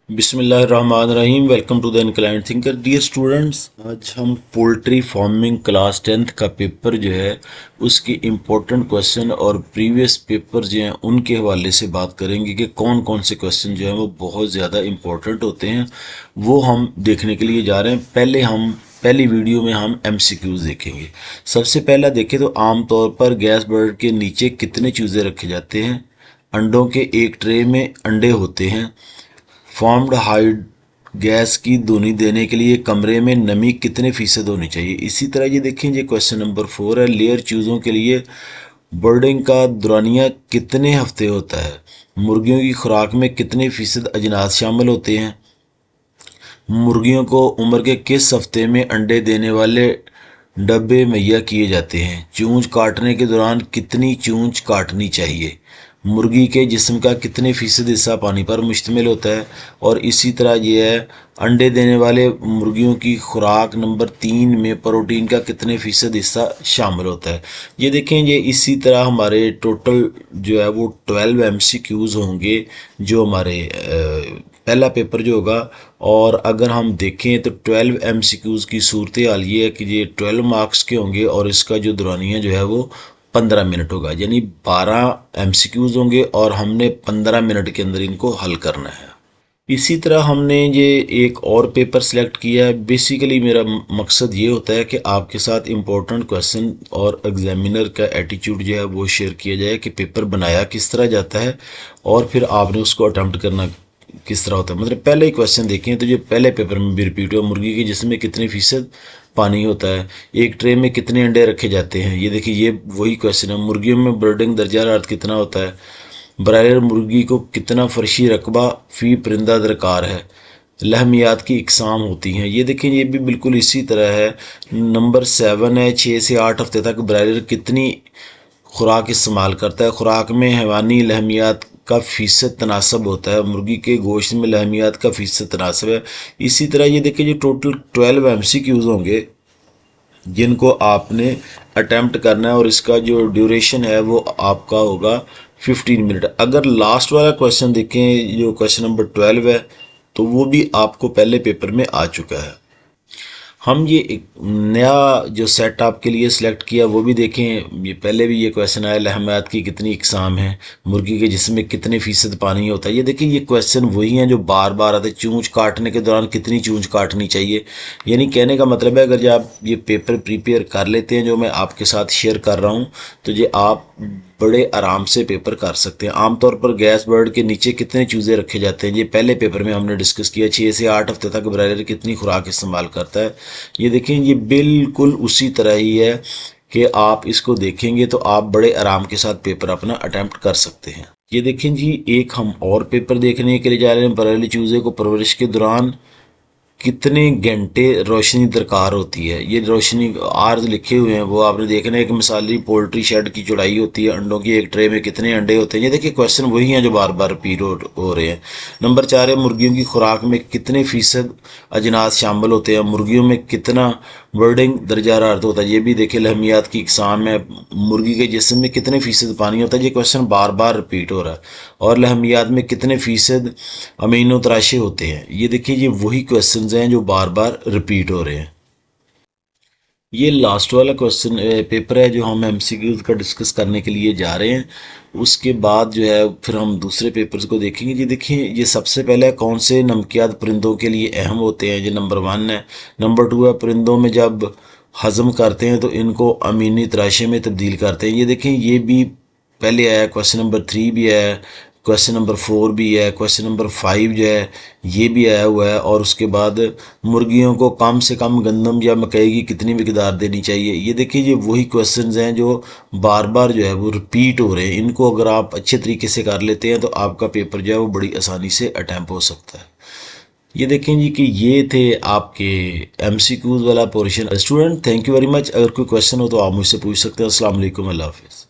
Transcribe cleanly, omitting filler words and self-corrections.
بسم اللہ الرحمن الرحیم، welcome to the inclined thinker. Dear students, آج ہم پولٹری فارمنگ کلاس 10th کا پیپر جو ہے اس کی امپورٹنٹ کویسچن اور پریویس پیپر جو ہیں ان کے حوالے سے بات کریں گے کہ کون کون سے کویسچن جو ہیں وہ بہت زیادہ امپورٹنٹ ہوتے ہیں، وہ ہم دیکھنے کے لیے جا رہے ہیں۔ پہلی ویڈیو میں ہم ایم سی کیوز دیکھیں گے۔ سب سے پہلا دیکھیں تو عام طور پر گیس برڈ کے نیچے کتنے چوزے رکھے جاتے ہیں؟ انڈوں کے ایک ٹرے میں انڈے ہوتے ہیں۔ فارمڈ ہائیڈ گیس کی دونی دینے کے لیے کمرے میں نمی کتنے فیصد ہونی چاہیے؟ اسی طرح یہ دیکھیں، یہ کویسچن نمبر 4 ہے۔ لیئر چوزوں کے لیے برڈنگ کا دورانیہ کتنے ہفتے ہوتا ہے؟ مرغیوں کی خوراک میں کتنے فیصد اجناس شامل ہوتے ہیں؟ مرغیوں کو عمر کے کس ہفتے میں انڈے دینے والے ڈبے مہیا کیے جاتے ہیں؟ چونچ کاٹنے کے دوران کتنی چونچ کاٹنی چاہیے؟ مرغی کے جسم کا کتنے فیصد حصہ پانی پر مشتمل ہوتا ہے؟ اور اسی طرح یہ ہے، انڈے دینے والے مرغیوں کی خوراک نمبر 3 میں پروٹین کا کتنے فیصد حصہ شامل ہوتا ہے؟ یہ دیکھیں، یہ اسی طرح ہمارے ٹوٹل جو ہے وہ 12 ایم سی کیوز ہوں گے جو ہمارے پہلا پیپر جو ہوگا۔ اور اگر ہم دیکھیں تو 12 ایم سی کیوز کی صورتحال یہ ہے کہ یہ 12 مارکس کے ہوں گے اور اس کا جو دورانیہ جو ہے وہ 15 منٹ ہوگا، یعنی 12 ایم سی کیوز ہوں گے اور ہم نے 15 منٹ کے اندر ان کو حل کرنا ہے۔ اسی طرح ہم نے یہ ایک اور پیپر سلیکٹ کیا ہے۔ بیسیکلی میرا مقصد یہ ہوتا ہے کہ آپ کے ساتھ امپورٹنٹ کویسچن اور ایگزامینر کا ایٹیچیوڈ جو ہے وہ شیئر کیا جائے کہ پیپر بنایا کس طرح جاتا ہے اور پھر آپ نے اس کو اٹمپٹ کرنا کس طرح ہوتا ہے۔ مطلب پہلے ہی کویسچن دیکھیں تو یہ پہلے پیپر میں بھی ریپیٹ ہوا، مرغی کے جسم میں کتنے فیصد پانی ہوتا ہے؟ ایک ٹرے میں کتنے انڈے رکھے جاتے ہیں؟ یہ دیکھیں، یہ وہی کویسچن ہے۔ مرغیوں میں برڈنگ درجہ حرارت کتنا ہوتا ہے؟ برائلر مرغی کو کتنا فرشی رقبہ فی پرندہ درکار ہے؟ لحمیات کی اقسام ہوتی ہیں۔ یہ دیکھیں، یہ بھی بالکل اسی طرح ہے۔ نمبر 7 ہے، 6 سے 8 ہفتے تک برائلر کتنی خوراک استعمال کرتا ہے؟ خوراک میں حیوانی لحمیات کا فیصد تناسب ہوتا ہے، مرغی کے گوشت میں لحمیات کا فیصد تناسب ہے۔ اسی طرح یہ دیکھیں، جو ٹوٹل 12 ایم سی کیوز ہوں گے جن کو آپ نے اٹیمپٹ کرنا ہے اور اس کا جو ڈیوریشن ہے وہ آپ کا ہوگا 15 منٹ۔ اگر لاسٹ والا کویسچن دیکھیں جو کویسچن نمبر 12 ہے تو وہ بھی آپ کو پہلے پیپر میں آ چکا ہے۔ ہم یہ ایک نیا جو سیٹ آپ کے لیے سلیکٹ کیا وہ بھی دیکھیں۔ یہ پہلے بھی یہ کویسچن آیا، لحمیات کی کتنی اقسام ہیں، مرغی کے جسم میں کتنے فیصد پانی ہوتا ہے؟ یہ دیکھیں، یہ کویسچن وہی ہیں جو بار بار آتے ہیں۔ چونچ کاٹنے کے دوران کتنی چونچ کاٹنی چاہیے؟ یعنی کہنے کا مطلب ہے، اگر جب آپ یہ پیپر پریپیئر کر لیتے ہیں جو میں آپ کے ساتھ شیئر کر رہا ہوں تو یہ آپ بڑے آرام سے پیپر کر سکتے ہیں۔ عام طور پر گیس برڈ کے نیچے کتنے چوزے رکھے جاتے ہیں؟ یہ پہلے پیپر میں ہم نے ڈسکس کیا۔ 6 سے 8 ہفتے تک برائلر کتنی خوراک استعمال کرتا ہے؟ یہ دیکھیں، یہ بالکل اسی طرح ہی ہے کہ آپ اس کو دیکھیں گے تو آپ بڑے آرام کے ساتھ پیپر اپنا اٹیمپٹ کر سکتے ہیں۔ یہ دیکھیں جی، ایک ہم اور پیپر دیکھنے کے لیے جا رہے ہیں۔ برائلر چوزے کو پرورش کے دوران کتنے گھنٹے روشنی درکار ہوتی ہے؟ یہ روشنی عارض لکھے ہوئے ہیں، وہ آپ نے دیکھنا ہے کہ مثالی پولٹری شیڈ کی چوڑائی ہوتی ہے، انڈوں کی ایک ٹرے میں کتنے انڈے ہوتے ہیں۔ یہ دیکھیں، کویسچن وہی ہیں جو بار بار ریپیٹ ہو رہے ہیں۔ نمبر 4 ہے، مرغیوں کی خوراک میں کتنے فیصد اجناس شامل ہوتے ہیں؟ مرغیوں میں کتنا برڈنگ درجہ حرارت ہوتا ہے؟ یہ بھی دیکھیں، لحمیات کی اقسام ہے۔ مرغی کے جسم میں کتنے فیصد پانی ہوتا ہے؟ یہ کویسچن بار بار ریپیٹ ہو رہا ہے۔ اور لحمیات میں کتنے فیصد امینو تراشے ہوتے ہیں؟ یہ دیکھیں، یہ وہی کویسچنز ہیں جو بار بار ریپیٹ ہو رہے ہیں۔ یہ لاسٹ والا کویسچن پیپر ہے جو ہم ایم سی کیوز کا ڈسکس کرنے کے لیے جا رہے ہیں۔ اس کے بعد جو ہے پھر ہم دوسرے پیپرز کو دیکھیں گے۔ یہ دیکھیں، یہ سب سے پہلے کون سے نمکیات پرندوں کے لیے اہم ہوتے ہیں؟ یہ نمبر 1 ہے۔ نمبر 2 ہے، پرندوں میں جب ہضم کرتے ہیں تو ان کو امینی تراشے میں تبدیل کرتے ہیں۔ یہ دیکھیں، یہ بھی پہلے آیا، کویسچن نمبر 3 بھی ہے، کویسچن نمبر 4 بھی ہے، کویسچن نمبر 5 جو ہے یہ بھی آیا ہوا ہے۔ اور اس کے بعد مرغیوں کو کم سے کم گندم یا مکئی کی کتنی مقدار دینی چاہیے؟ یہ دیکھیں، یہ وہی کویسچنز ہیں جو بار بار جو ہے وہ ریپیٹ ہو رہے ہیں۔ ان کو اگر آپ اچھے طریقے سے کر لیتے ہیں تو آپ کا پیپر جو ہے وہ بڑی آسانی سے اٹیمپٹ ہو سکتا ہے۔ یہ دیکھیں جی کہ یہ تھے آپ کے ایم سی کیوز والا portion. Student, thank you very much. اگر کوئی کویسچن ہو تو آپ مجھ سے پوچھ سکتے ہیں۔ السلام علیکم، اللہ حافظ۔